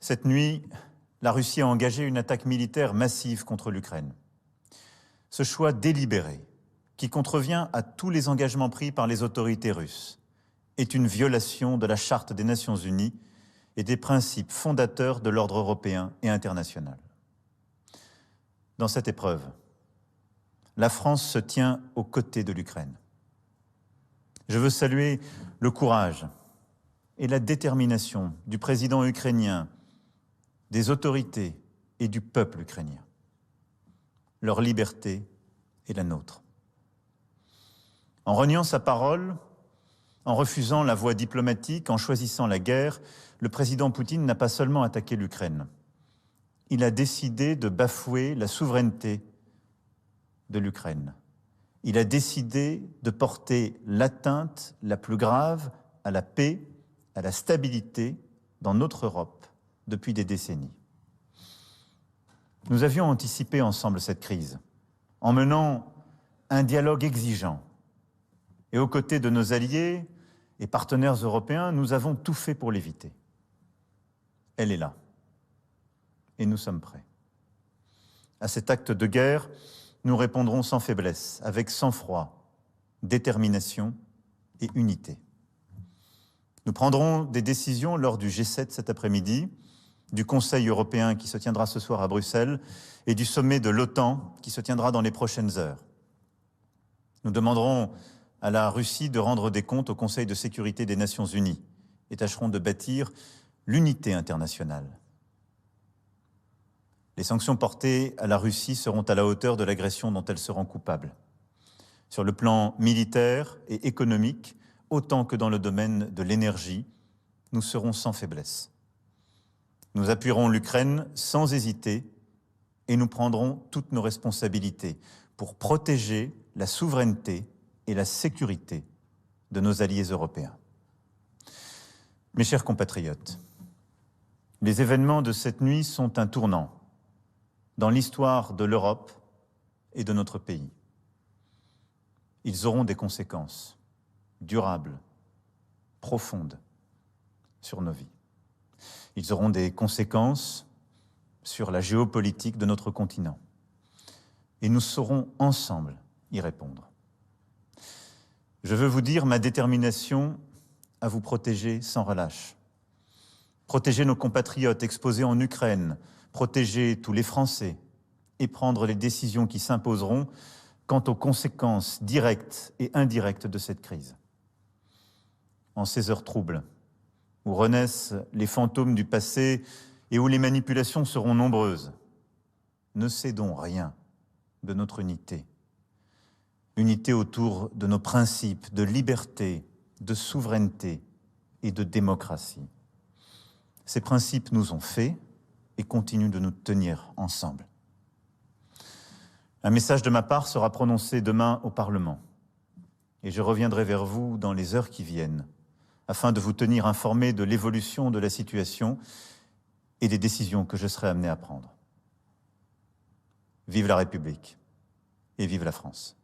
Cette nuit, la Russie a engagé une attaque militaire massive contre l'Ukraine. Ce choix délibéré, qui contrevient à tous les engagements pris par les autorités russes, est une violation de la Charte des Nations Unies et des principes fondateurs de l'ordre européen et international. Dans cette épreuve, la France se tient aux côtés de l'Ukraine. Je veux saluer le courage et la détermination du président ukrainien, des autorités et du peuple ukrainien. Leur liberté est la nôtre. En reniant sa parole, en refusant la voie diplomatique, en choisissant la guerre, le président Poutine n'a pas seulement attaqué l'Ukraine. Il a décidé de bafouer la souveraineté de l'Ukraine. Il a décidé de porter l'atteinte la plus grave à la paix, à la stabilité dans notre Europe depuis des décennies. Nous avions anticipé ensemble cette crise en menant un dialogue exigeant. Et aux côtés de nos alliés et partenaires européens, nous avons tout fait pour l'éviter. Elle est là. Et nous sommes prêts. À cet acte de guerre, nous répondrons sans faiblesse, avec sang-froid, détermination et unité. Nous prendrons des décisions lors du G7 cet après-midi, du Conseil européen qui se tiendra ce soir à Bruxelles et du sommet de l'OTAN qui se tiendra dans les prochaines heures. Nous demanderons à la Russie de rendre des comptes au Conseil de sécurité des Nations Unies et tâcherons de bâtir l'unité internationale. Les sanctions portées à la Russie seront à la hauteur de l'agression dont elle se rend coupable. Sur le plan militaire et économique, autant que dans le domaine de l'énergie, nous serons sans faiblesse. Nous appuierons l'Ukraine sans hésiter et nous prendrons toutes nos responsabilités pour protéger la souveraineté et la sécurité de nos alliés européens. Mes chers compatriotes, les événements de cette nuit sont un tournant dans l'histoire de l'Europe et de notre pays. Ils auront des conséquences durables, profondes sur nos vies. Ils auront des conséquences sur la géopolitique de notre continent. Et nous saurons ensemble y répondre. Je veux vous dire ma détermination à vous protéger sans relâche. Protéger nos compatriotes exposés en Ukraine, protéger tous les Français et prendre les décisions qui s'imposeront quant aux conséquences directes et indirectes de cette crise. En ces heures troubles, où renaissent les fantômes du passé et où les manipulations seront nombreuses, ne cédons rien de notre unité. Unité autour de nos principes de liberté, de souveraineté et de démocratie. Ces principes nous ont fait et continuent de nous tenir ensemble. Un message de ma part sera prononcé demain au Parlement et je reviendrai vers vous dans les heures qui viennent afin de vous tenir informés de l'évolution de la situation et des décisions que je serai amené à prendre. Vive la République et vive la France.